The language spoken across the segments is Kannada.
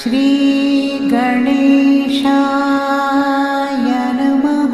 ಶ್ರೀ ಗಣೇಶಾಯ ನಮಃ.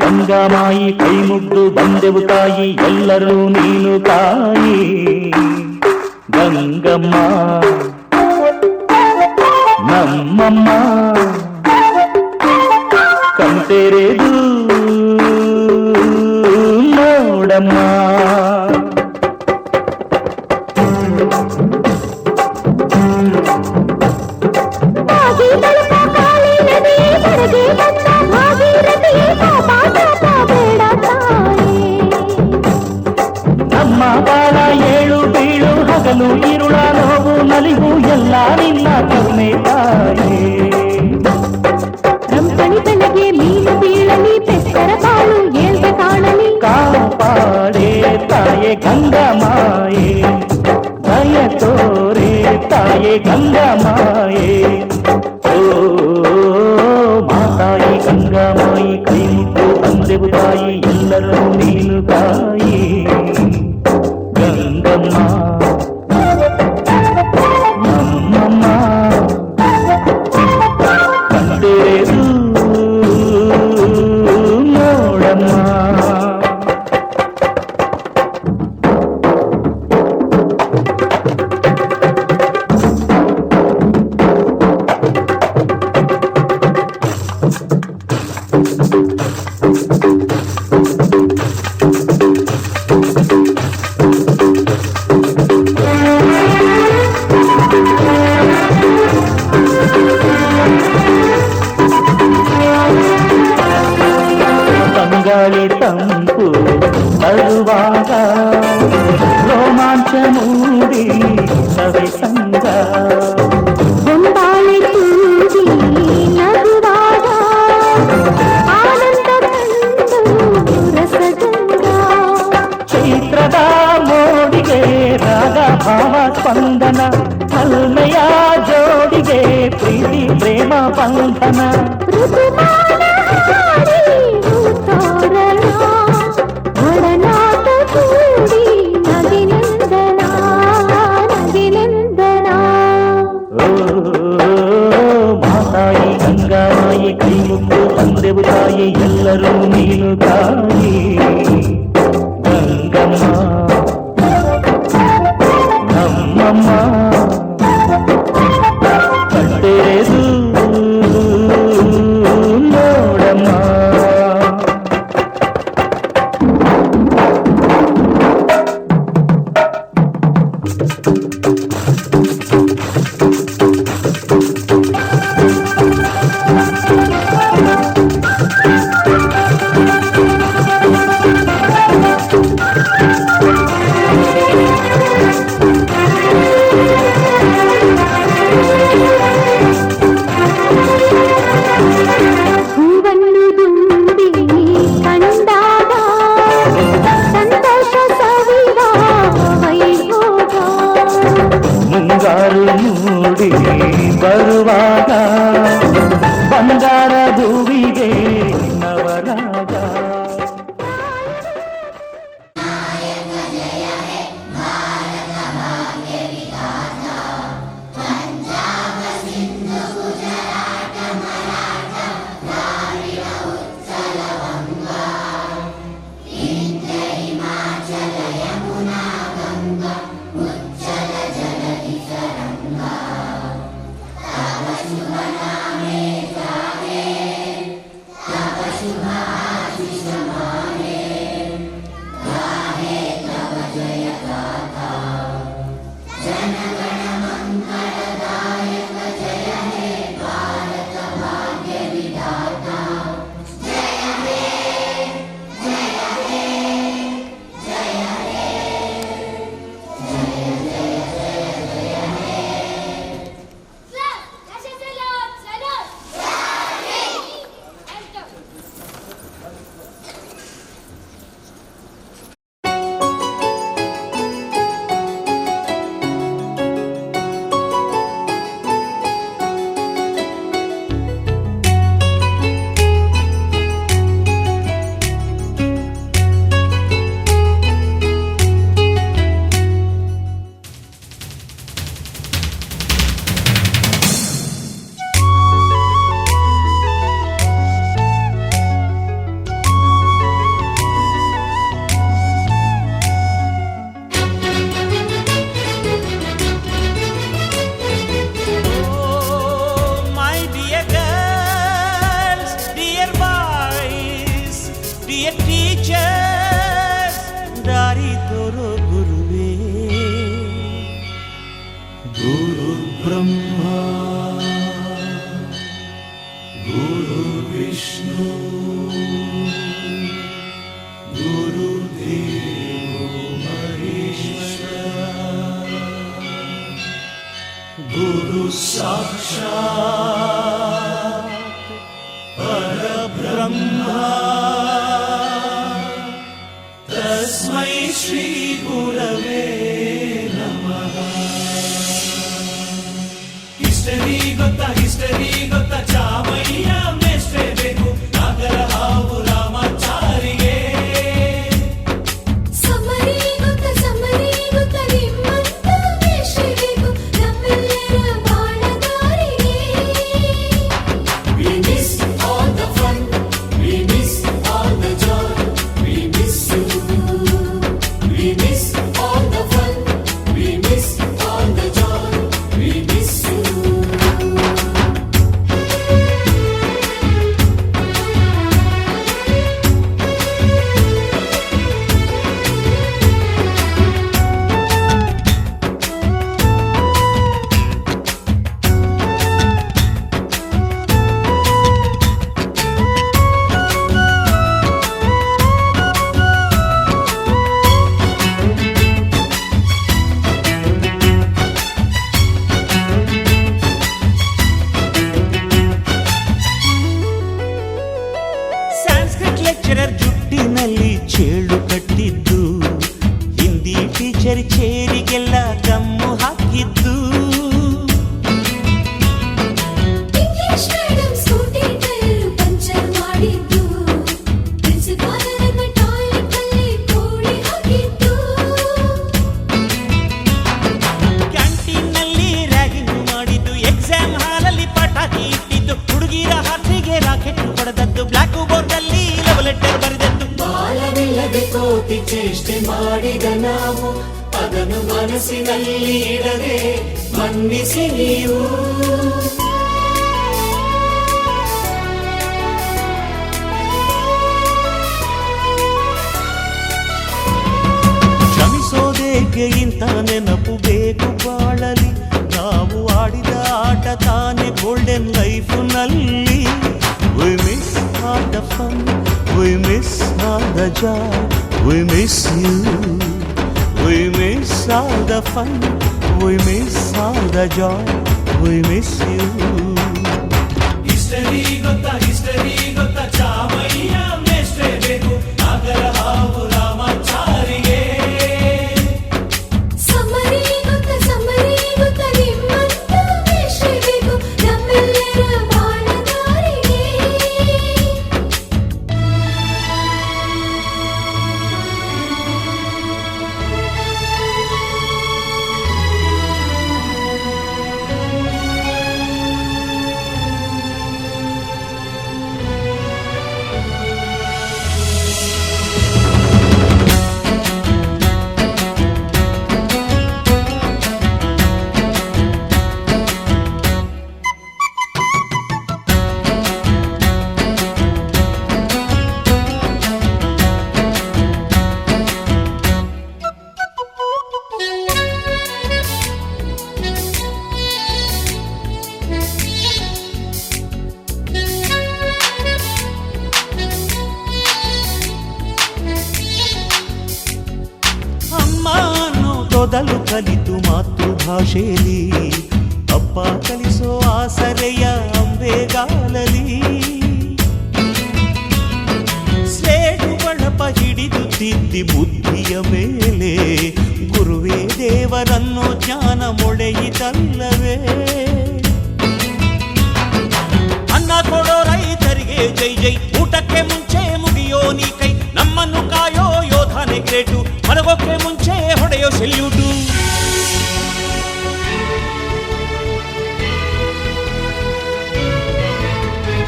ಗಂಗಾಮಾಯಿ ಕೈ ಮುಗ್ದು ಬಂದೆವು ತಾಯಿ ಎಲ್ಲರೂ ನೀನು ತಾಯಿ ಗಂಗಮ್ಮ ನಮ್ಮಮ್ಮ ಕಂತೆರೆದು ನೋಡಮ್ಮ ನಮ್ಮ ಬಾಳ ಏಳು ಬೀಳು ಹಗಲು ಇರುಳ ನೋವು ನಲಿವು ಎಲ್ಲ ನಿನ್ನ ಕರುಣೆ ತಾಯೇ ರಂಪಣಿ ಬೆಳಗ್ಗೆ ಮೀನು ಬೀಳಲಿ ಬೆಕ್ಕರ ಬಾಳು ಏಳ್ದ ಕಾಣಲಿ ಕಾಪಾಡೆ ತಾಯೇ ಗಂಗಮಾಯೇ ದಯ ತೋರೆ ತಾಯೇ ಗಂಗಮಾಯೇ ಓ ಮಾತಾಯಿ ಗಂಗಮಾಯಿ ಕೈ ಮುಟ್ಟು ಬಂದೆವು ತಾಯಿ ಎಲ್ಲರೂ ನೀನು ತಾಯಿ ಗಂಗಮ್ಮ ನಮ್ಮಮ್ಮ ಕಂಡೆದು ನೋಡಮ್ಮ ತಂಗಾಳಿ ತಂಪು ತರುವಾಗ ರೋಮಾಂಚ ಮೂಡಿ ಸವೆ ಸಂಗ ಗೊಂಬಾಳೆ ತೂಗಿ ನಗುವಾಗ ಆನಂದ ಕಂಡು ರಸಗಂಗ ಚೈತ್ರದ ಮೋಡಿಗೆ ರಾಗ ಭಾವ ಸ್ಪಂದನ ಕಲ್ಮೆಯ ಜೋಡಿಗೆ ಪ್ರೀತಿ ಪ್ರೇಮ ಬಂಧನ ಋತುಮಾನ ಹಾಡಿ ತೋರಣ ಒಡನಾಟ ಕೂಡಿ ನಗಿನಿಂದನ ನಗಿನಿಂದನ ಓ ಮಾತಾಯಿ ಗಂಗಾಮಾಯಿ ಕೈ ಮುಟ್ಟು ಬಂದೆವು ತಾಯಿ ಎಲ್ಲರೂ ನೀನು ತಾಯಿ ಗಂಗಮ್ಮ ನಮ್ಮಮ್ಮ ಕಂಡೆದು ನೋಡಮ್ಮ ಹೂವನ್ನು ದುಂಬಿ ಕಂಡಾಗ ಸಂತೋಷ ಸವಿವ ವೈಭೋಗ ಮುಂಗಾರು ಮೂಡಿ ಬರುವಾಗ ಬಂಗಾರ ಹೂವಿಗೆ ನವರಾಗ जनगण गुरुर्ब्रह्मा गुरुर्विष्णु गुरुर्देवो महेश्वरः गुरु साक्षात् परब्रह्मा तस्मै श्री गुरवे नमः। ಹಿಸ್ಟರಿ ಗೊತ್ತಾ ಚಾಮಯ್ಯ ಮೇಷ್ಟ್ರೆ ಬೇಕು ನಾಗರ ಹಾವು ರಾಮಾಚಾರಿಗೆ. ಸಮರಿ ಗೊತ್ತ ನಿಮ್ಮಂತ ಮೇಷ್ಟ್ರೆ ಬೇಕು ನಮ್ಮೆಲ್ಲರ ಬಾಳಗಾರಿಗೆ. We miss all the fun, we miss all the joy, we miss you. We miss all the fun, we miss all the joy, we miss you. Sanskrit lecturer ಜುಟ್ಟಿನಲ್ಲಿ ಚೇಳು ಕಟ್ಟಿದ್ದು, ಹಿಂದಿ ಟೀಚರ್ ಚೇರಿಗೆಲ್ಲ ಗಮ್ಮು ಹಾಕಿದ್ದು, English madam scooty tyre puncture ಮಾಡಿದ್ದು, ಪ್ರಿನ್ಸಿಪಾಲರನ್ನ ಟಾಯ್ಲೆಟ್ ಅಲ್ಲಿ ಕೋಳಿ ಹಾಕಿದ್ದು, ಕ್ಯಾಂಟೀನ್ನಲ್ಲಿ ರ್ಯಾಗಿಂಗ್ ಮಾಡಿದ್ದು, ಎಕ್ಸಾಮ್ ಹಾಲಲ್ಲಿ ಪಟಾಕಿ ಇಟ್ಟಿದ್ದು, ಹುಡುಗಿರ ಹಾಸಿಗೆ ರಾಕೆಟ್ ಹೊಡೆದದ್ದು, ಬ್ಲಾಕ್ ಬೋರ್ಡ್ ಅಲ್ಲಿ ಲವ್ ಲೆಟರ್ ಬರೆದದ್ದು. ಬಾಲವಿಲ್ಲದೆ ಕೋಟಿ ಚೇಷ್ಟೆ ಮಾಡಿದ ನಾವು ಅದನ್ನು ಮನಸ್ಸಿನಲ್ಲಿ ಇಡದೆ ಮನ್ನಿಸಿ ನೀವು. ಕ್ಷಮಿಸೋದೇಕೆ ಇಂಥ ನೆನಪು ಬೇಕು ಬಾಳಲಿ, ನಾವು ಆಡಿದ ಆಟ ತಾನೆ golden ಲೈಫ್ನಲ್ಲಿ. We miss all the fun, we miss all the joy, we miss you. We miss all the fun, we miss all the joy, we miss you. History ಗೊತ್ತಾ ಚಾಮಯ್ಯ ಮೇಷ್ಟ್ರೆ ಬೇಕು ನಾಗರ ಹಾವು ರಾಮಾಚಾರಿಗೆ. ಸಮರಿ ಗೊತ್ತ ನಿಮ್ಮಂತ ಮೇಷ್ಟ್ರೆ ಬೇಕು ನಮ್ಮೆಲ್ಲರ ಬಾಳಗಾರಿಗೆ. ಅಮ್ಮ ಅನ್ನೋದೊದಲು ಕಲಿತು ಮಾತೃಭಾಷೆಯಲ್ಲಿ, ಅಪ್ಪ ಕಲಿಸೋ ಆಸರೆಯ ಅಂಬೆಗಾಲಲಿ, ಸ್ಲೇಟು ಬಳಪ ಹಿಡಿದು ತಿದ್ದಿ ಬುದ್ಧಿಯ ಮೇಲೆ, ಗುರುವೇ ದೇವರನ್ನೋ ಜ್ಞಾನ ಮೊಳೆಯಿತಲ್ಲವೇ. ಅನ್ನ ಕೊಡೋ ರೈತರಿಗೆ ಜೈ ಜೈ, ಊಟಕ್ಕೆ ಮುಂಚೆ ಮುಗಿಯೋ ನೀ ಕೈ, ನಮ್ಮನ್ನು ಕಾಯೋ ಯೋಧನೆ ಗ್ರೇಟು, ಮಲಗೋಕೆ ಮುಂಚೆ ಹೊಡೆಯೋ ಸೆಲ್ಯೂಟು.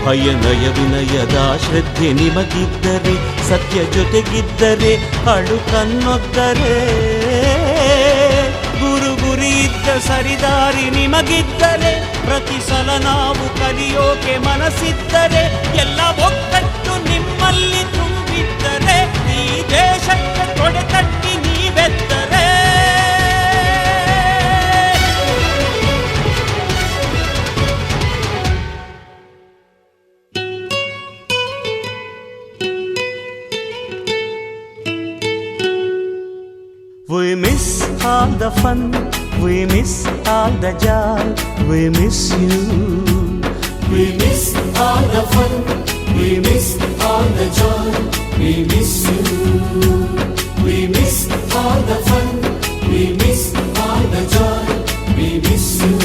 ಭಯ ನಯ ವಿನಯದ ಶ್ರದ್ಧೆ ನಿಮಗಿದ್ದರೆ, ಸತ್ಯ ಜೊತೆಗಿದ್ದರೆ, ಅಳು ಕನ್ನೊದ್ದರೆ, ಗುರಿ ಇದ್ದ ಸರಿದಾರಿ ನಿಮಗಿದ್ದರೆ, ಪ್ರತಿ ಸಲ ನಾವು ಕಲಿಯೋಕೆ ಮನಸ್ಸಿದ್ದರೆ, ಎಲ್ಲ ಒಕ್ಕಟ್ಟು ನಿಮ್ಮಲ್ಲಿ ತುಂಬಿದ್ದರೆ, ಈ ದೇಶಕ್ಕೆ ತೊಡೆತಟ್ಟಿ ನೀವೆದ್ದರೆ all the fun, we miss all the joy, we miss you. We miss all the fun, we miss all the joy, we miss you. We miss all the fun, we miss all the joy, we miss you.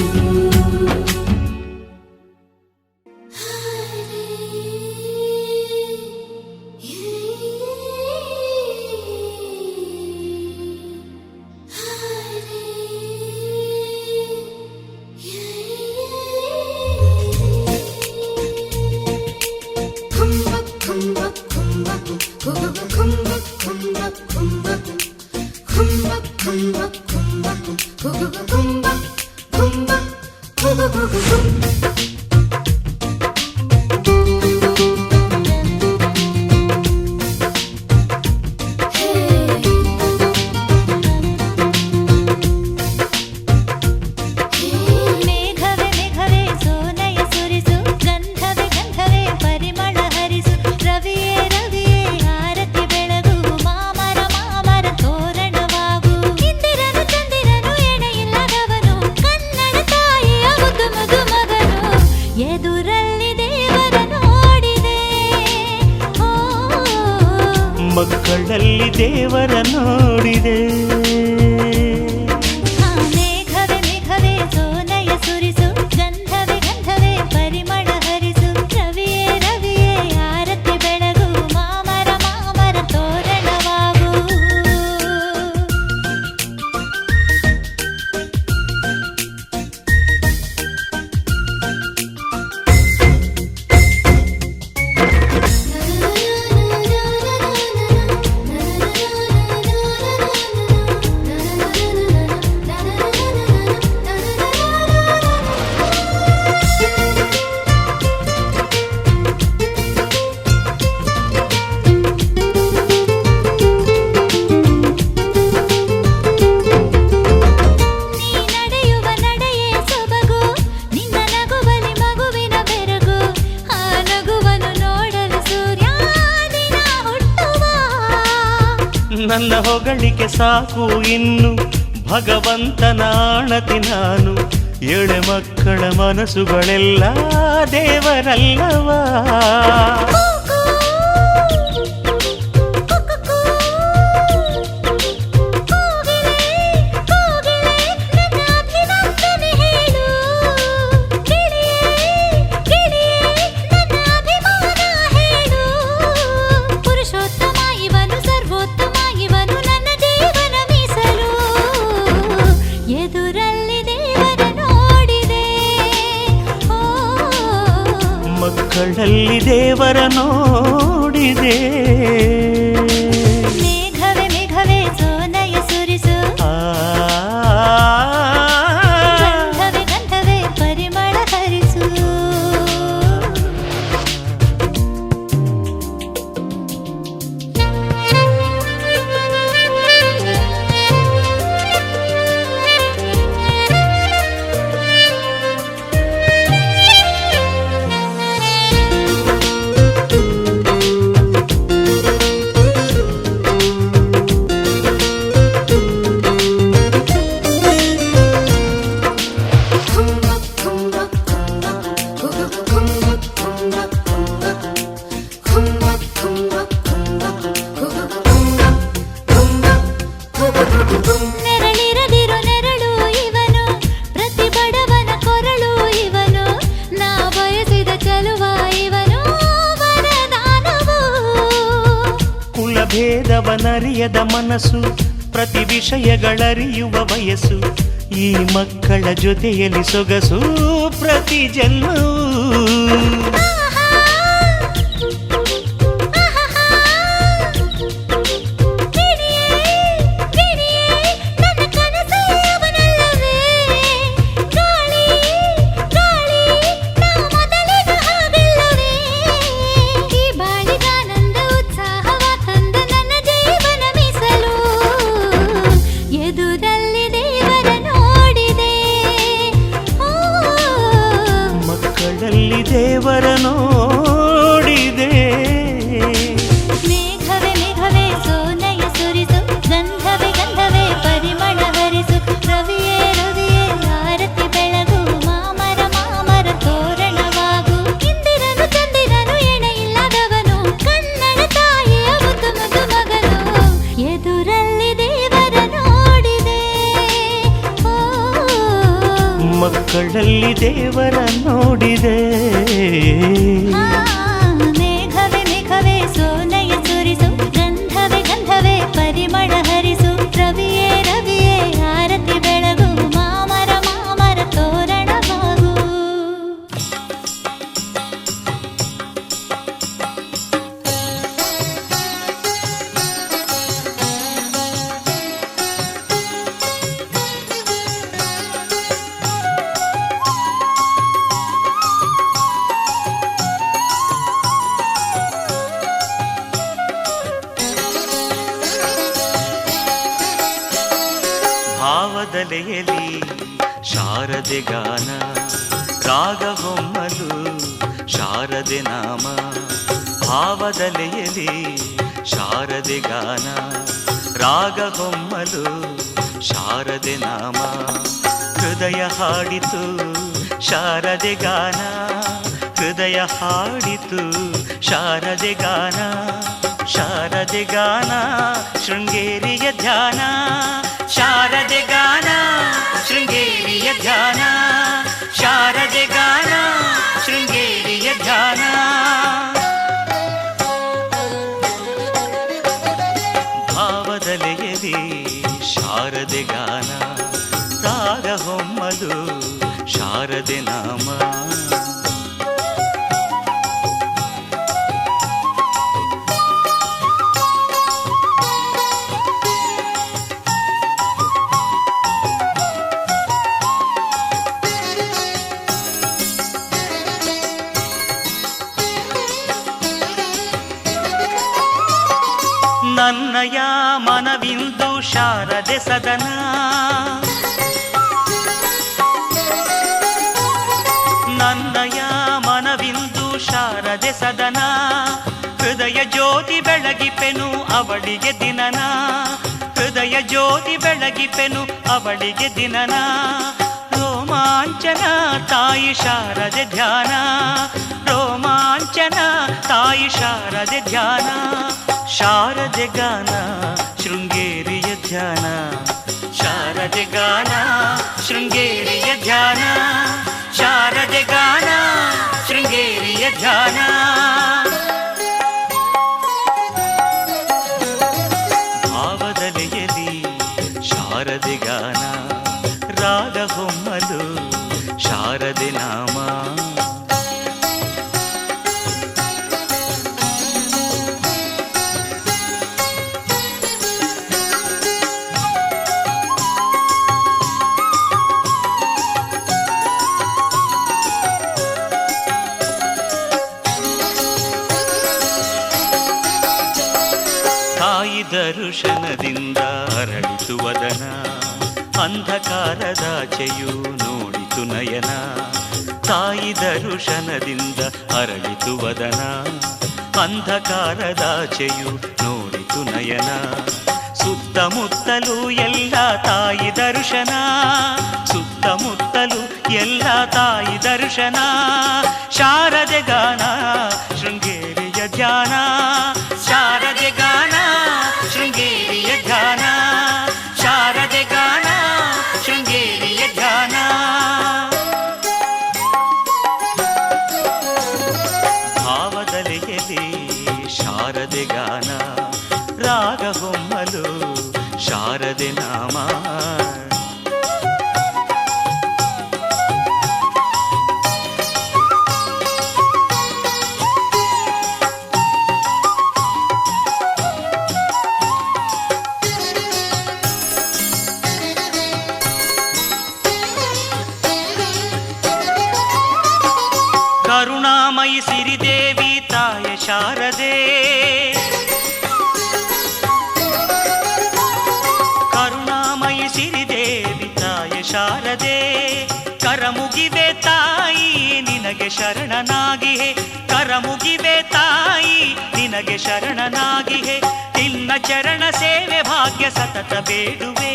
ಮಕ್ಕಳಲ್ಲಿ ದೇವರ ನೋಡಿದೆ. ಮೇಘವೇ ಮೇಘವೇ ಸೋನಯ ಸುರಿಸು, ಗಂಧವೇ ಗಂಧವೇ ಪರಿಮಳ ಹರಿಸು, ರವಿಯೇ ರವಿಯೇ ಆರತಿ ಬೆಳಗು, ಮಾಮರ ಮಾಮರ ತೋರಣವಾಗು. ನನ್ನ ಹೊಗಳಿಕೆ ಸಾಕು ಇನ್ನು ಭಗವಂತನ ಆಣತಿ ನಾನು. ಎಳೆ ಮಕ್ಕಳ ಮನಸ್ಸುಗಳೆಲ್ಲ ದೇವರಲ್ಲವಾ. ಮಕ್ಕಳಲ್ಲಿ ದೇವರ ನೋಡಿದೆ. ಮೇಘವೇ ಮೇಘವೇ ಸೋನಯ ಸುರಿಸು, ಗಂಧವೇ ಗಂಧವೇ ಪರಿಮಳ ಹರಿಸು. ನೆರಳಿರದಿರೋ ನೆರಳು ಇವನು, ಪ್ರತಿ ಬಡವನ ಕೊರಳು ಇವನು, ನಾ ಬಯಸಿದ ಚಲುವ ಇವನು, ವರದಾನವು. ಕುಲಭೇದವನರಿಯದ ಮನಸ್ಸು, ಪ್ರತಿ ವಿಷಯಗಳರಿಯುವ ವಯಸ್ಸು, ಈ ಮಕ್ಕಳ ಜೊತೆಯಲ್ಲಿ ಸೊಗಸು ಪ್ರತಿ ಜನ್ಮವೂ. ದೇವರ ಮಕ್ಕಳಲ್ಲಿ ದೇವರ ನೋಡಿದೆ. ಆ, ಮೇಘವೇ ಮೇಘವೇ ಸೋನೆಯ ಸುರಿಸು, ಗಂಧವೇ ಗಂಧವೇ ಪರಿಮಳ ಹರಿಸು, ರವಿಯೇ ರವಿಯೇ ಆರತಿ ಬೆಳಗು, ಮಾಮರ ಮಾಮರ ತೋರಣವಾಗು. ಭಾವದಲೆಯಲಿ ಶಾರದೆ ಗಾನ, ರಾಗ ಹೊಮ್ಮಲು ಶಾರದೆ ನಾಮ. ಭಾವದಲೆಯಲಿ ಶಾರದೆ ಗಾನ, ರಾಗ ಹೊಮ್ಮಲು ಶಾರದೆ ನಾಮ. ಹೃದಯ ಹಾಡಿತು ಶಾರದೆ ಗಾನ, ಹೃದಯ ಹಾಡಿತು ಶಾರದೆ ಗಾನ. ಶಾರದೆ ಗಾನ ಶೃಂಗೇರಿಯ ಧ್ಯಾನ, ಶಾರದೆ ಗಾನ ಶೃಂಗೇರಿಯ ಧ್ಯಾನ, ಶಾರದೆ ಗಾನ ಶೃಂಗೇರಿಯ ಧ್ಯಾನ. ಭಾವದಲೆಯಲಿ ಶಾರದೆ ಗಾನ, ರಾಗ ಹೊಮ್ಮಲು ಶಾರದೆ ನಾಮ. ನನ್ನಯ ಮನವಿಂದು ಶಾರದೆ ಸದನ, ನನ್ನಯ ಮನವಿಂದು ಶಾರದೆ ಸದನ. ಹೃದಯ ಜ್ಯೋತಿ ಬೆಳಗಿಪೆನು ಅವಳಿಗೆ ದಿನನ, ಹೃದಯ ಜ್ಯೋತಿ ಬೆಳಗಿಪೆನು ಅವಳಿಗೆ ದಿನನ. ರೋಮಾಂಚನ ತಾಯಿ ಶಾರದೆ ಧ್ಯಾನ, ರೋಮಾಂಚನ ತಾಯಿ ಶಾರದೆ ಧ್ಯಾನ. ಶಾರದೆ ಗಾನ ಶೃಂಗೇರಿಯ ಧ್ಯಾನ, ಶಾರದೆ ಗಾನ ಶೃಂಗೇರಿಯ ಧ್ಯಾನ, ಶಾರದೆ ಗಾನ ಶೃಂಗೇರಿಯ ಧ್ಯಾನ. ಭಾವದಲೆಯಲಿ ಶಾರದೆ ಗಾನ, ರಾಗ ಹೊಮ್ಮಲು ಶಾರದೆ ನಾಮ. ತಾಯಿ ದರ್ಶನದಿಂದ ಅರಳಿತು ವದನ, ಅಂಧಕಾರದಾಚೆಯು ನೋಡಿತು ನಯನ. ತಾಯಿ ದರ್ಶನದಿಂದ ಅರಳಿತು ವದನ, ಅಂಧಕಾರದಾಚೆಯು ನೋಡಿತು ನಯನ. ಸುತ್ತಮುತ್ತಲು ಎಲ್ಲ ತಾಯಿ ದರ್ಶನ, ಸುತ್ತಮುತ್ತಲು ಎಲ್ಲ ತಾಯಿ ದರ್ಶನ. ಶಾರದೆ ಗಾನ ಶೃಂಗೇರಿಯ ಧ್ಯಾನ, ಶಾರದೆ ಗಾನ ಶೃಂಗೇರಿಯ ಧ್ಯಾನ, ಶಾರದೆ ಗಾನ ಶೃಂಗೇರಿಯ ಧ್ಯಾನ. ಭಾವದಲೆಯಲಿ ಶಾರದೆ ಗಾನ, ರಾಗ ಹೊಮ್ಮಲು ಶಾರದೆ ನಾಮ. ಕರುಣಾಮಯಿ ಸಿರಿದೇವಿ ತಾಯ ಶಾರದೆ, ಕರುಣಾಮಯಿ ಸಿರಿದೇವಿ ತಾಯ ಶಾರದೆ. ಕರಮುಗಿವೆ ತಾಯಿ ನಿನಗೆ ಶರಣನಾಗಿಹೆ, ಕರಮುಗಿವೆ ತಾಯಿ ನಿನಗೆ ಶರಣನಾಗಿಹೆ. ನಿನ್ನ ಚರಣ ಸೇವೆ ಭಾಗ್ಯ ಸತತ ಬೇಡುವೆ,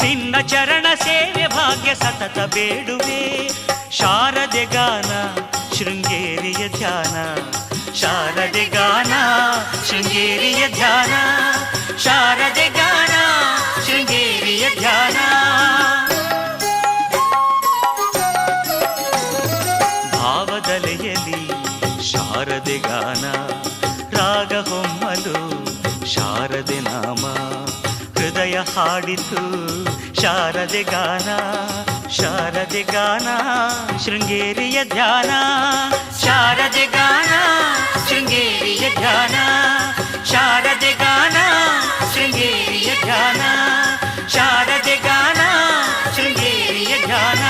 ನಿನ್ನ ಚರಣ ಸೇವೆ ಭಾಗ್ಯ ಸತತ ಬೇಡುವೆ. ಶಾರದೆ ಗಾನ ಶೃಂಗೇರಿಯ ಧ್ಯಾನ, ಶಾರದೆ ಗಾನ ಶೃಂಗೇರಿಯ ಧ್ಯಾನ, ಶಾರದೆ ಗಾನ ಶೃಂಗೇರಿಯ ಧ್ಯಾನ. ಶಾರದೆ ಗಾನ ರಾಗ ಹೊಮ್ಮಲು ಶಾರದೆ ನಾಮ ಹೃದಯ ಹಾಡಿತು ಶಾರದೆ ಗಾನ ಶಾರದೆ ಗಾನ ಶೃಂಗೇರಿಯ ಧ್ಯಾನ ಶಾರದೆ ಗಾನ ಶೃಂಗೇರಿಯ ಧ್ಯಾನ ಶಾರದೆ ಗಾನ ಶೃಂಗೇರಿಯ ಧ್ಯಾನ ಶಾರದೆ ಗಾನ ಶೃಂಗೇರಿಯ ಧ್ಯಾನ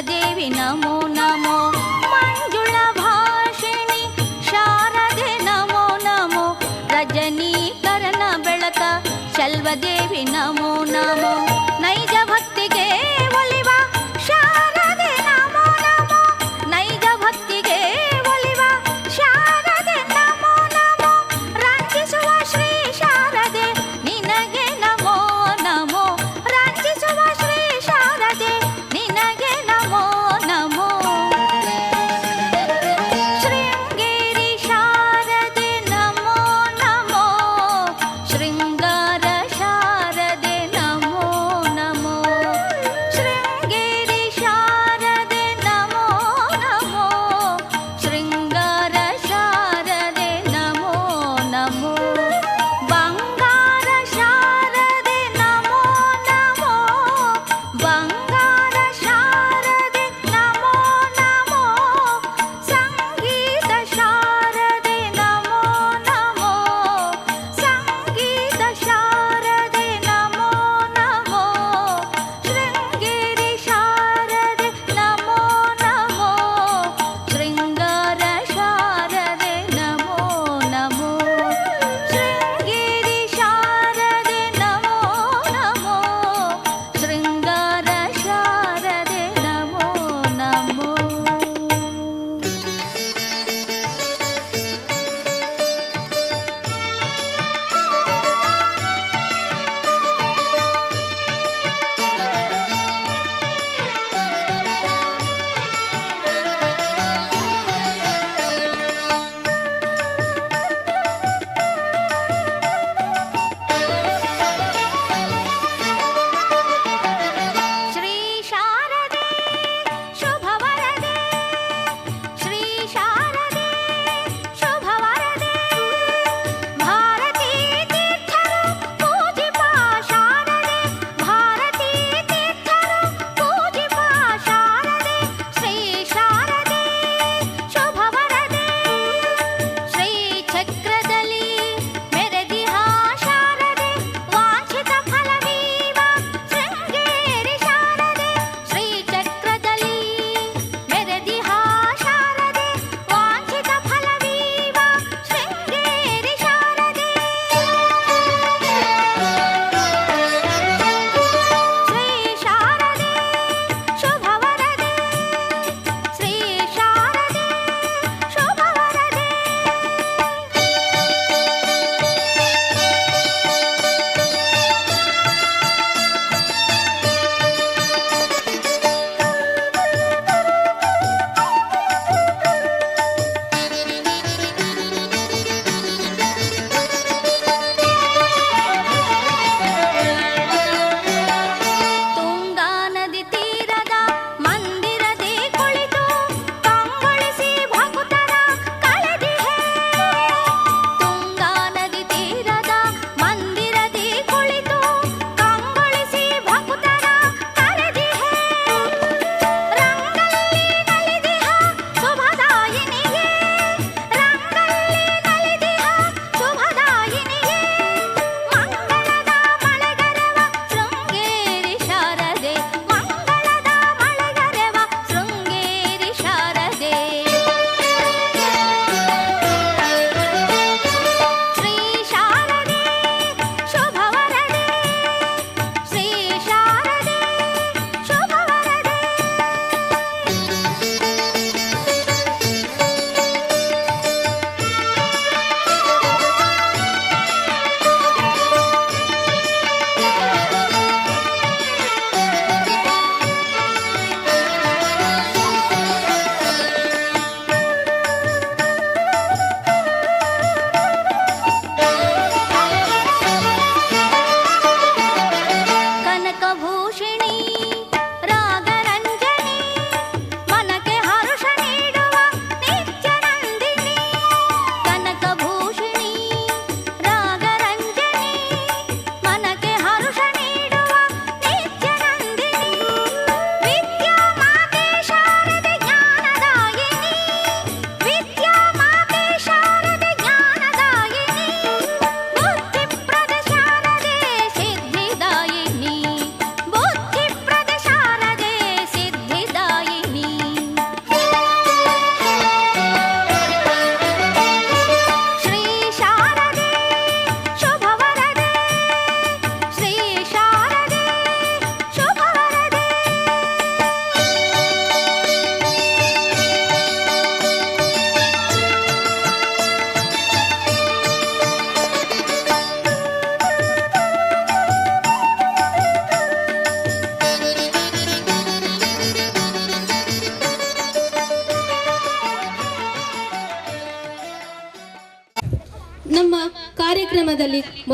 ದೇವಿ ನಮೋ ನಮೋ ಮಂಜುಳ ಭಾಷಿಣಿ ಶಾರದೆ ನಮೋ ನಮೋ ರಜನೀಕರಣ ಬೆಳಕ ಚಲ್ವದೇವಿ ನಮೋ ನಮೋ ನೈಜ ಭಕ್ತಿಗೆ ಒಲಿವ ಶಾರದೆ ನಮೋ ನಮೋ ನೈಜ ಭಕ್ತಿಗೆ ಒಲಿವ ಶಾರದೆ ನಮೋ ನಮೋ ರಂಜಿಸುವ ಶ್ರೀ ಶಾರದೆ ನಿನಗೆ ನಮೋ ನಮೋ ರಂಜಿಸುವ ಶ್ರೀ ಶಾರದೆ ನಿನಗೆ ನಮೋ ನಮೋ ಶೃಂಗೇರಿ ಶಾರದೆ ನಮೋ ನಮೋ ಶೃಂಗಾರ ಶಾರದೆ ನಮೋ ನಮೋ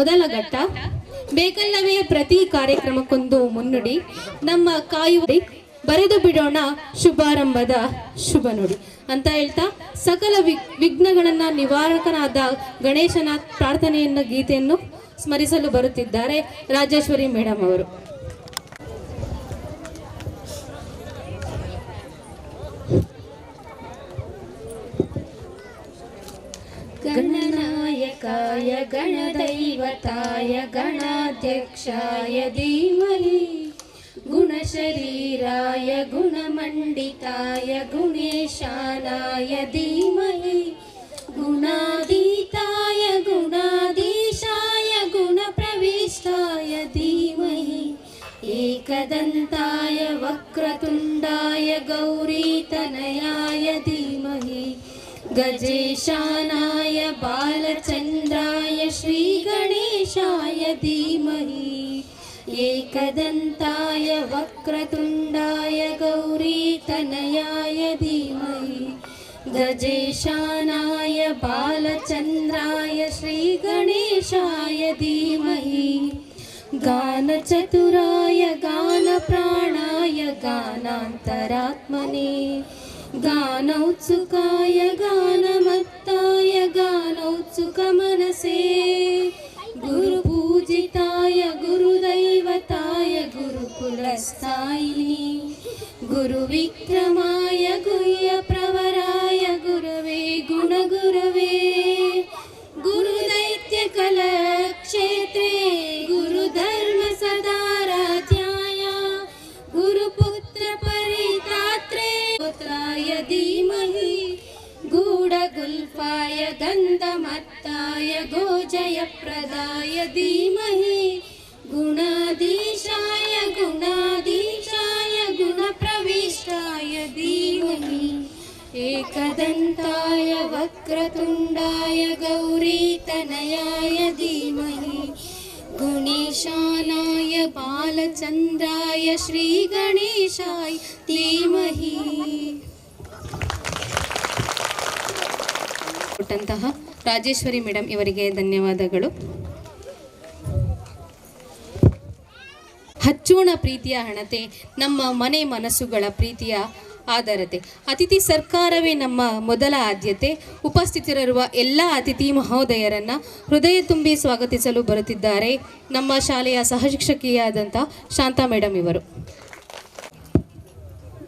ಮೊದಲ ಘಟ್ಟ. ಬೇಕಲ್ಲವೇ ಪ್ರತಿ ಕಾರ್ಯಕ್ರಮಕ್ಕೊಂದು ಮುನ್ನುಡಿ, ನಮ್ಮ ಕಾಯುವ ಬರೆದು ಬಿಡೋಣ ಶುಭಾರಂಭದ ಶುಭ ನುಡಿ ಅಂತ ಹೇಳ್ತಾ ಸಕಲ ವಿಘ್ನಗಳನ್ನ ನಿವಾರಕನಾದ ಗಣೇಶನ ಪ್ರಾರ್ಥನೆಯನ್ನ ಗೀತೆಯನ್ನು ಸ್ಮರಿಸಲು ಬರುತ್ತಿದ್ದಾರೆ ರಾಜೇಶ್ವರಿ ಮೇಡಮ್ ಅವರು. ಗಣನಾಯಕಾಯ ಗಣದೈವತಾಯ ಗಣಾಧ್ಯಕ್ಷಾಯ ಧೀಮಹಿ ಗುಣಶರೀರಾಯ ಗುಣಮಂಡಿತಾಯ ಗುಣೇಶಾನಾಯ ಧೀಮಹಿ ಗುಣಾತೀತಾಯ ಗುಣಾಧೀಶಾಯ ಗುಣಪ್ರವಿಷ್ಟಾಯ ಧೀಮಹಿ एकदन्ताय वक्रतुण्डाय गौरीतनयाय धीमहि गजेशानाय बालचन्द्राय श्रीगणेशाय धीमहि एकदन्ताय वक्रतुण्डाय गौरीतनयाय धीमहि गजेशानाय बालचन्द्राय श्रीगणेशाय धीमहि गानचतुराय गानप्राणाय गानान्तरात्मने गानौत्सुकाय गानमत्ताय गानौत्सुकमनसे गुरुपूजिताय गुरुदैवताय गुरुकुलस्थायिनि गुरुविक्रमाय गुह्यप्रवराय गुरवे गुणगुरवे गुरुदैत्यकलक्षेत्रे गुरुधर्मसदाराध्याय गुरुपुत्रपरित्रात्रे पुत्राय धीमहि गूढगुल्फाय गन्धमत्ताय गोजयप्रदाय धीमहि गुणाधीशाय गुणाधीशाय गुणप्रविष्टाय धीमहि एकदन्ताय वक्रतुण्डाय गौरीतनयाय धीमहि गुणेशानाय बालचन्द्राय श्रीगणेशाय धीमहि ಕೊಟ್ಟಂತಹ ರಾಜೇಶ್ವರಿ ಮೇಡಮ್ ಇವರಿಗೆ ಧನ್ಯವಾದಗಳು. ಹಚ್ಚೋಣ ಪ್ರೀತಿಯ ಹಣತೆ, ನಮ್ಮ ಮನೆ ಮನಸ್ಸುಗಳ ಪ್ರೀತಿಯ ಆದರತೆ. ಅತಿಥಿ ಸರ್ಕಾರವೇ ನಮ್ಮ ಮೊದಲ ಆದ್ಯತೆ. ಉಪಸ್ಥಿತರಿರುವ ಎಲ್ಲ ಅತಿಥಿ ಮಹೋದಯರನ್ನು ಹೃದಯ ತುಂಬಿ ಸ್ವಾಗತಿಸಲು ಬರುತ್ತಿದ್ದಾರೆ ನಮ್ಮ ಶಾಲೆಯ ಸಹಶಿಕ್ಷಕಿಯಾದಂಥ ಶಾಂತಾ ಮೇಡಮ್ ಇವರು.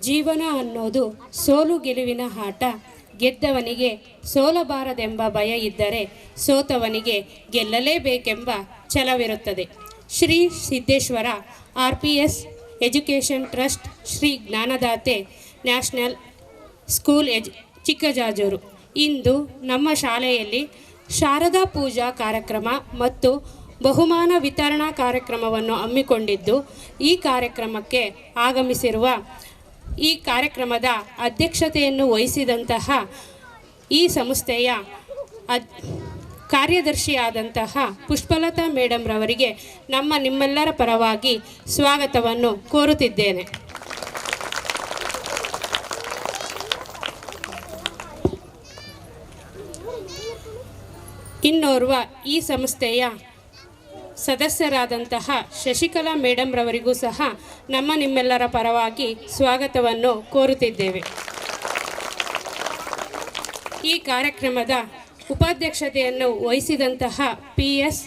ಜೀವನ ಅನ್ನೋದು ಸೋಲು ಗೆಲುವಿನ ಆಟ. ಗೆದ್ದವನಿಗೆ ಸೋಲಬಾರದೆಂಬ ಭಯ ಇದ್ದರೆ ಸೋತವನಿಗೆ ಗೆಲ್ಲಲೇಬೇಕೆಂಬ ಛಲವಿರುತ್ತದೆ. Shri Siddeshwara RPS education trust, Shri Jnanadathe national school Chikkajajur ಇಂದು ನಮ್ಮ ಶಾಲೆಯಲ್ಲಿ ಶಾರದಾ ಪೂಜಾ ಕಾರ್ಯಕ್ರಮ ಮತ್ತು ಬಹುಮಾನ ವಿತರಣಾ ಕಾರ್ಯಕ್ರಮವನ್ನು ಹಮ್ಮಿಕೊಂಡಿದ್ದು, ಈ ಕಾರ್ಯಕ್ರಮಕ್ಕೆ ಆಗಮಿಸಿರುವ ಈ ಕಾರ್ಯಕ್ರಮದ ಅಧ್ಯಕ್ಷತೆಯನ್ನು ವಹಿಸಿದಂತಹ ಈ ಸಂಸ್ಥೆಯ ಕಾರ್ಯದರ್ಶಿಯಾದಂತಹ ಪುಷ್ಪಲತಾ ಮೇಡಮ್ ರವರಿಗೆ ನಿಮ್ಮೆಲ್ಲರ ಪರವಾಗಿ ಸ್ವಾಗತವನ್ನು ಕೋರುತ್ತಿದ್ದೇನೆ. ಇನ್ನೋರ್ವ ಈ ಸಂಸ್ಥೆಯ ಸದಸ್ಯರಾದಂತಹ ಶಶಿಕಲಾ ಮೇಡಮ್ ರವರಿಗೂ ಸಹ ನಿಮ್ಮೆಲ್ಲರ ಪರವಾಗಿ ಸ್ವಾಗತವನ್ನು ಕೋರುತ್ತಿದ್ದೇವೆ. ಈ ಕಾರ್ಯಕ್ರಮದ ಉಪಾಧ್ಯಕ್ಷತೆಯನ್ನು ವಹಿಸಿದಂತಹ PS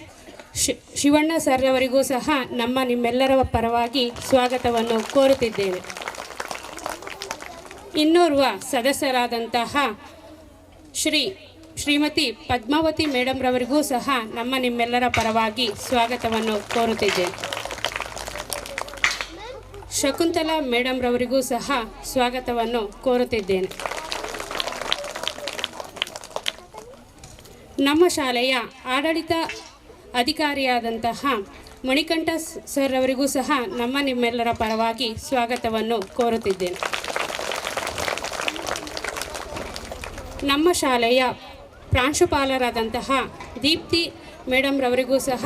ಶಿವಣ್ಣ ಸರ್ ಅವರಿಗೂ ಸಹ ನಿಮ್ಮೆಲ್ಲರ ಪರವಾಗಿ ಸ್ವಾಗತವನ್ನು ಕೋರುತ್ತಿದ್ದೇನೆ. ಇನ್ನೋರ್ವ ಸದಸ್ಯರಾದಂತಹ ಶ್ರೀಮತಿ ಪದ್ಮಾವತಿ ಮೇಡಮ್ ರವರಿಗೂ ಸಹ ನಿಮ್ಮೆಲ್ಲರ ಪರವಾಗಿ ಸ್ವಾಗತವನ್ನು ಕೋರುತ್ತಿದ್ದೇನೆ. ಶಕುಂತಲಾ ಮೇಡಮ್ ರವರಿಗೂ ಸಹ ಸ್ವಾಗತವನ್ನು ಕೋರುತ್ತಿದ್ದೇನೆ. ನಮ್ಮ ಶಾಲೆಯ ಆಡಳಿತ ಅಧಿಕಾರಿಯಾದಂತಹ ಮಣಿಕಂಠ ಸರ್ ಅವರಿಗೂ ಸಹ ನಿಮ್ಮೆಲ್ಲರ ಪರವಾಗಿ ಸ್ವಾಗತವನ್ನು ಕೋರುತ್ತಿದ್ದೇನೆ. ನಮ್ಮ ಶಾಲೆಯ ಪ್ರಾಂಶುಪಾಲರಾದಂತಹ ದೀಪ್ತಿ ಮೇಡಮ್ ರವರಿಗೂ ಸಹ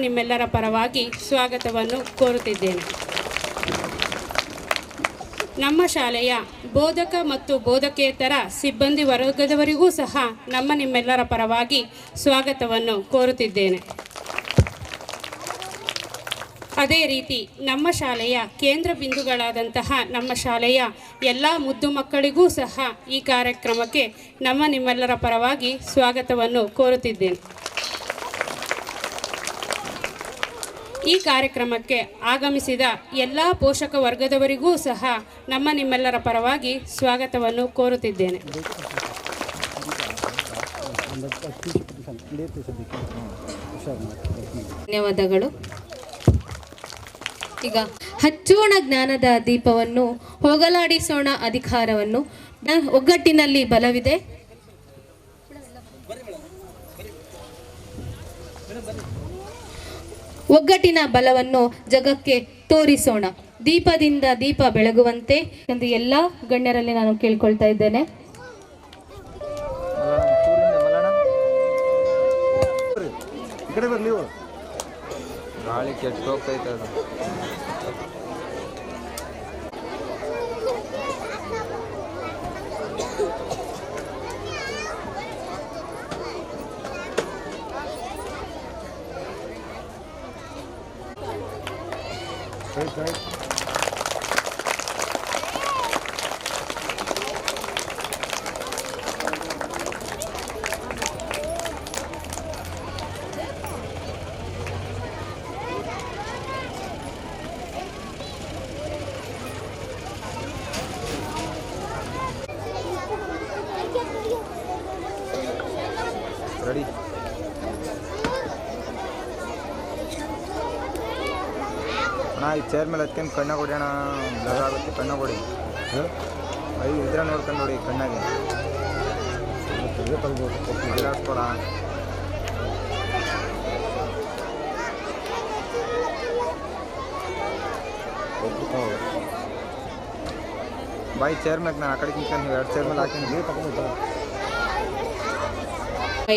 ನಿಮ್ಮೆಲ್ಲರ ಪರವಾಗಿ ಸ್ವಾಗತವನ್ನು ಕೋರುತ್ತಿದ್ದೇನೆ. ನಮ್ಮ ಶಾಲೆಯ ಬೋಧಕ ಮತ್ತು ಬೋಧಕೇತರ ಸಿಬ್ಬಂದಿ ವರ್ಗದವರಿಗೂ ಸಹ ನಿಮ್ಮೆಲ್ಲರ ಪರವಾಗಿ ಸ್ವಾಗತವನ್ನು ಕೋರುತ್ತಿದ್ದೇನೆ. ಅದೇ ರೀತಿ ನಮ್ಮ ಶಾಲೆಯ ಕೇಂದ್ರ ಬಿಂದುಗಳಾದಂತಹ ನಮ್ಮ ಶಾಲೆಯ ಎಲ್ಲ ಮುದ್ದು ಮಕ್ಕಳಿಗೂ ಸಹ ಈ ಕಾರ್ಯಕ್ರಮಕ್ಕೆ ನಿಮ್ಮೆಲ್ಲರ ಪರವಾಗಿ ಸ್ವಾಗತವನ್ನು ಕೋರುತ್ತಿದ್ದೇನೆ. ಈ ಕಾರ್ಯಕ್ರಮಕ್ಕೆ ಆಗಮಿಸಿದ ಎಲ್ಲ ಪೋಷಕ ವರ್ಗದವರಿಗೂ ಸಹ ನಿಮ್ಮೆಲ್ಲರ ಪರವಾಗಿ ಸ್ವಾಗತವನ್ನು ಕೋರುತ್ತಿದ್ದೇನೆ. ಧನ್ಯವಾದಗಳು. ಈಗ ಹಚ್ಚೋಣ ಜ್ಞಾನದ ದೀಪವನ್ನು, ಹೋಗಲಾಡಿಸೋಣ ಅಧಿಕಾರವನ್ನು, ಒಗ್ಗಟ್ಟಿನಲ್ಲಿ ಬಲವಿದೆ, ಒಗ್ಗಟ್ಟಿನ ಬಲವನ್ನು ಜಗಕ್ಕೆ ತೋರಿಸೋಣ, ದೀಪದಿಂದ ದೀಪ ಬೆಳಗುವಂತೆ ಎಂದು ಎಲ್ಲ ಗಣ್ಯರಲ್ಲಿ ನಾನು ಕೇಳ್ಕೊಳ್ತಾ ಇದ್ದೇನೆ. ಗಾಳಿ ಕೆಟ್ಟು ಹೋಗ್ತೈತೆ ಅದು. ರೆಡಿ. ಅಣ್ಣ ಈ ಚೇರ್ ಮೇಲೆ ಹತ್ಕೊಂಡು ಕಣ್ಣ ಕೊಡಿ ಅಣ್ಣ, ಬ್ಲರ್ ಆಗುತ್ತೆ, ಕಣ್ಣ ಕೊಡಿ. ಐದು ಇದ್ರೆ ನೋಡ್ಕೊಂಡು ನೋಡಿ ಕಣ್ಣಾಗೆ ಅಲ್ಲಾಡ್ಸ್ಕೊಡ. ಬಾಯಿ ಚೇರ್ ಮೇಲೆ ನಾನು ಆ ಕಡೆ ನಿಂತ್ಕೊಂಡು ನೀವು 2 ಚೇರ್ ಮೇಲೆ ಹಾಕಿ ತಗೊಂಡು.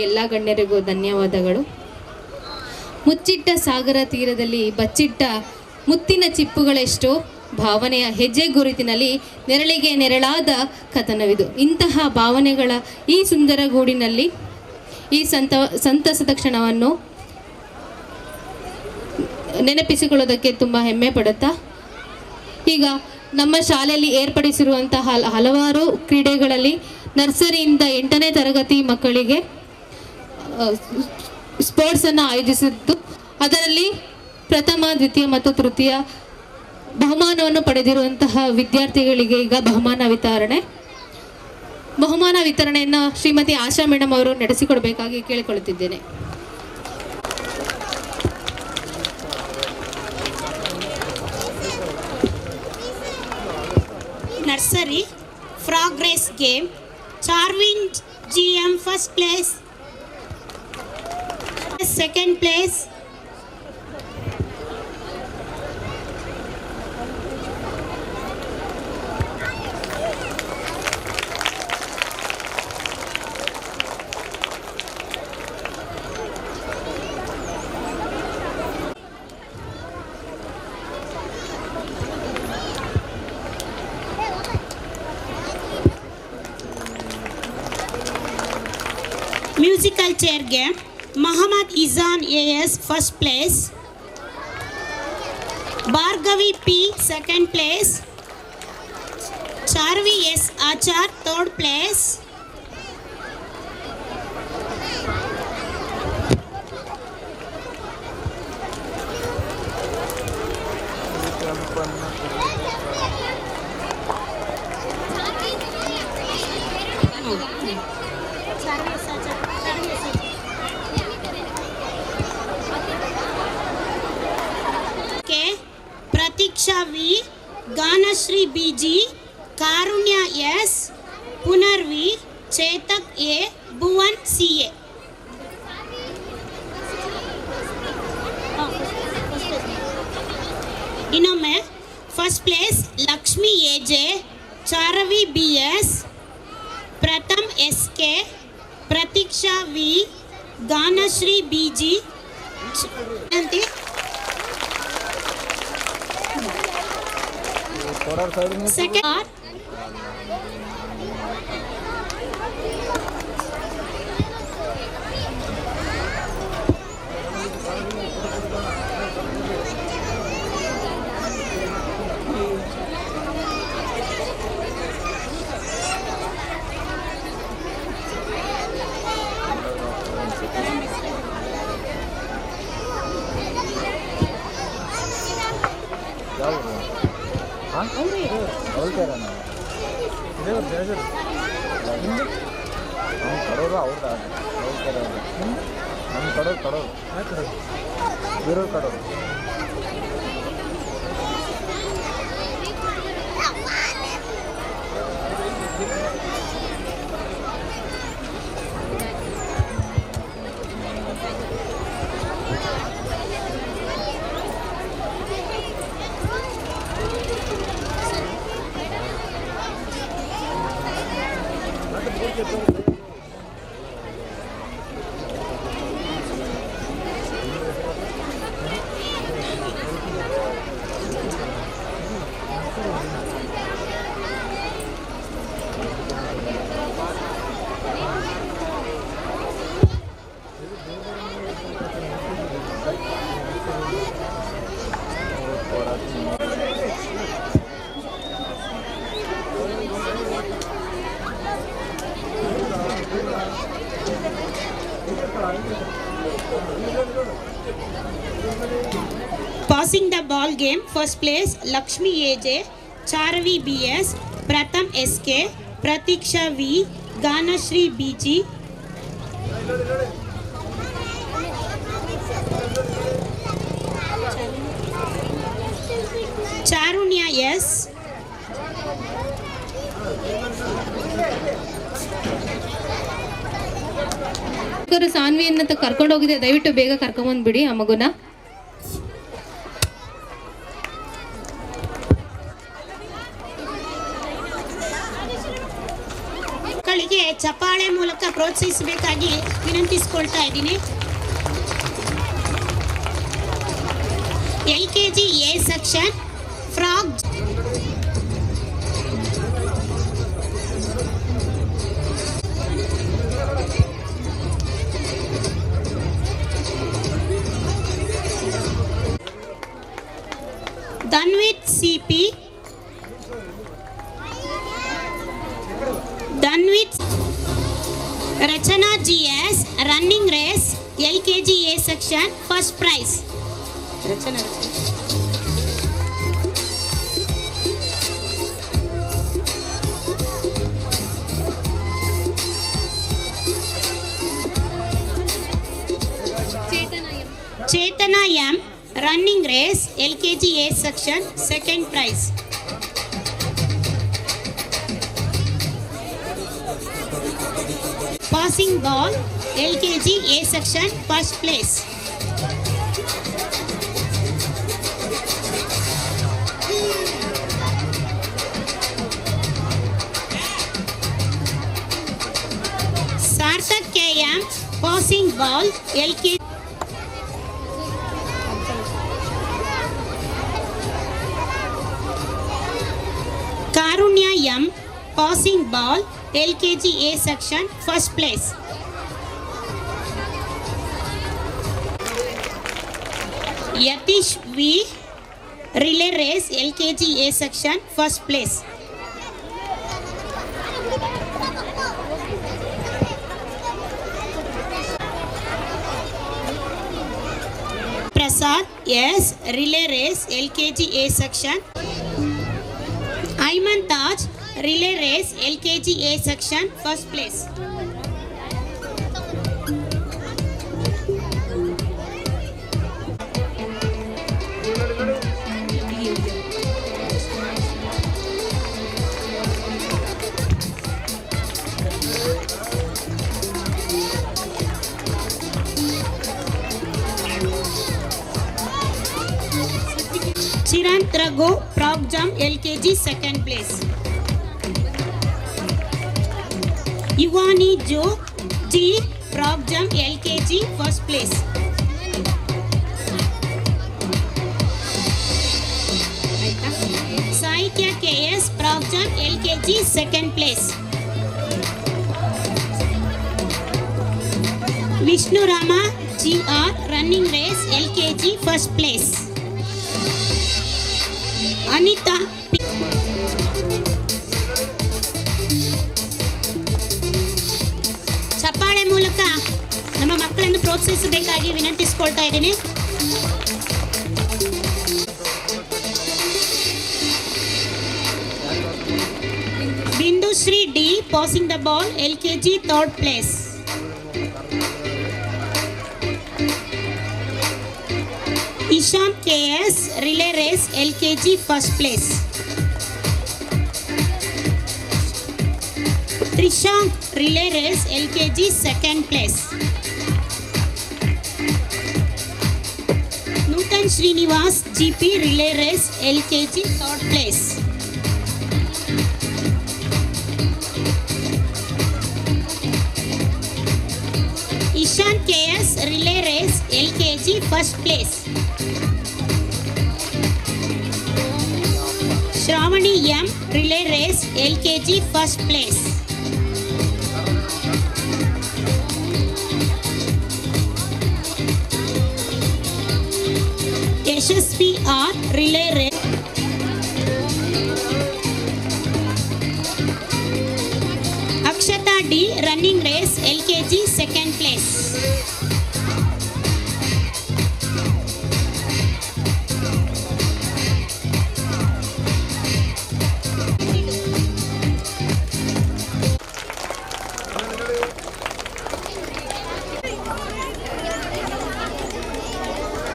ಎಲ್ಲ ಗಣ್ಯರಿಗೂ ಧನ್ಯವಾದಗಳು. ಮುಚ್ಚಿಟ್ಟ ಸಾಗರ ತೀರದಲ್ಲಿ ಬಚ್ಚಿಟ್ಟ ಮುತ್ತಿನ ಚಿಪ್ಪುಗಳೆಷ್ಟೋ, ಭಾವನೆಯ ಹೆಜ್ಜೆ ಗುರುತಿನಲ್ಲಿ ನೆರಳಿಗೆ ನೆರಳಾದ ಕಥನವಿದು. ಇಂತಹ ಭಾವನೆಗಳ ಈ ಸುಂದರ ಗೂಡಿನಲ್ಲಿ ಈ ಸಂತಸದ ಕ್ಷಣವನ್ನು ನೆನಪಿಸಿಕೊಳ್ಳೋದಕ್ಕೆ ತುಂಬ ಹೆಮ್ಮೆ ಪಡುತ್ತಾ, ಈಗ ನಮ್ಮ ಶಾಲೆಯಲ್ಲಿ ಏರ್ಪಡಿಸಿರುವಂತಹ ಹಲವಾರು ಕ್ರೀಡೆಗಳಲ್ಲಿ ನರ್ಸರಿಯಿಂದ 8ನೇ ತರಗತಿ ಮಕ್ಕಳಿಗೆ ಸ್ಪೋರ್ಟ್ಸನ್ನು ಆಯೋಜಿಸಿದ್ದು, ಅದರಲ್ಲಿ ಪ್ರಥಮ, ದ್ವಿತೀಯ ಮತ್ತು ತೃತೀಯ ಬಹುಮಾನವನ್ನು ಪಡೆದಿರುವಂತಹ ವಿದ್ಯಾರ್ಥಿಗಳಿಗೆ ಈಗ ಬಹುಮಾನ ವಿತರಣೆಯನ್ನು ಶ್ರೀಮತಿ ಆಶಾ ಮೇಡಮ್ ಅವರು ನಡೆಸಿಕೊಡಬೇಕಾಗಿ ಕೇಳಿಕೊಳ್ಳುತ್ತಿದ್ದೇನೆ. Nursery frog race game, Charvin GM first place, second place, musical chair game, Muhammad Izan AS first place, Bhargavi P second place, Charvi S Achar third place, Pratiksha V, Ganashri BG, Karunya S, Punar V, Chetak A, Bhuvan CA. ಇನ್ನೊಮ್ಮೆ first place Lakshmi AJ, ಚಾರವಿ BS, ಪ್ರಥಮ್ SK, Pratiksha V, Ganashree BG ಅಂತೆ. Second ಯಾವ ಹಾಂ ಅವಲ್ಕೇರ ಇದೇ ಬೇಜಾರು ನಿಮ್ಮದು ನಮ್ಮ ಕಡೋರು ಅವ್ರದ್ದು ಅವಲ್ಕೇರ ನಮ್ಮ ಕಡೋರು ಬೇರೆಯವ್ರ ಕಡೋರು Passing the ball game, first place Lakshmi AJ, Charavi BS, Pratham SK, Pratiksha V, Ganashri BG. Charunya S. ಸಾನ್ವಿಯನ್ನ ಕರ್ಕೊಂಡು ಹೋಗಿದೆ, ದಯವಿಟ್ಟು ಬೇಗ ಕರ್ಕೊಂಬಂದ್ಬಿಡಿ ಆ ಮಗುನ. ಮಕ್ಕಳಿಗೆ ಚಪ್ಪಾಳೆ ಮೂಲಕ ಪ್ರೋತ್ಸಾಹಿಸಬೇಕಾಗಿ ವಿನಂತಿಸಿಕೊಳ್ತಾ ಇದ್ದೀನಿ. LKG A section frog Danvit CP, Danvit Rachana GS, running race, LKG A section, first prize. Chetana M, running race, LKG A section, second prize. Passing ball, LKG A section, first place. Sarthak KM, passing ball, LKG. Karunya M, passing ball, LKG A section, first place. Yatish V, relay race, LKG A section, first place. Prasad S, relay race, LKG A section. Ayman Taj, relay race, LKG A section, first place. Chirant Raghu, prop jump, LKG, second place. Ivani Jo G, prop jump, LKG, first place. Saitya KS, prop jump, LKG, second place. Vishnu Rama GR, running race, LKG, first place. Anita P. ಚಪ್ಪಾಳೆ ಮೂಲಕ ನಮ್ಮ ಮಕ್ಕಳನ್ನು ಪ್ರೋತ್ಸಾಹಿಸಬೇಕಾಗಿ ವಿನಂತಿಸಿಕೊಳ್ತಾ ಇದ್ದೀನಿ. Shravani passing the ball, LKG third place. Ishan KS relay race, LKG first place. Trishank relay race, LKG second place. Nutan Srinivas GP relay race, LKG third place. Ishan KS relay race, LKG first place. Shravani M relay race, LKG first place. Yashasvi R relay race. Akshata D running race, LKG second place.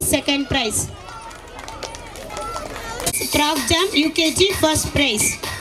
Second prize. Frog Jump UKG first prize.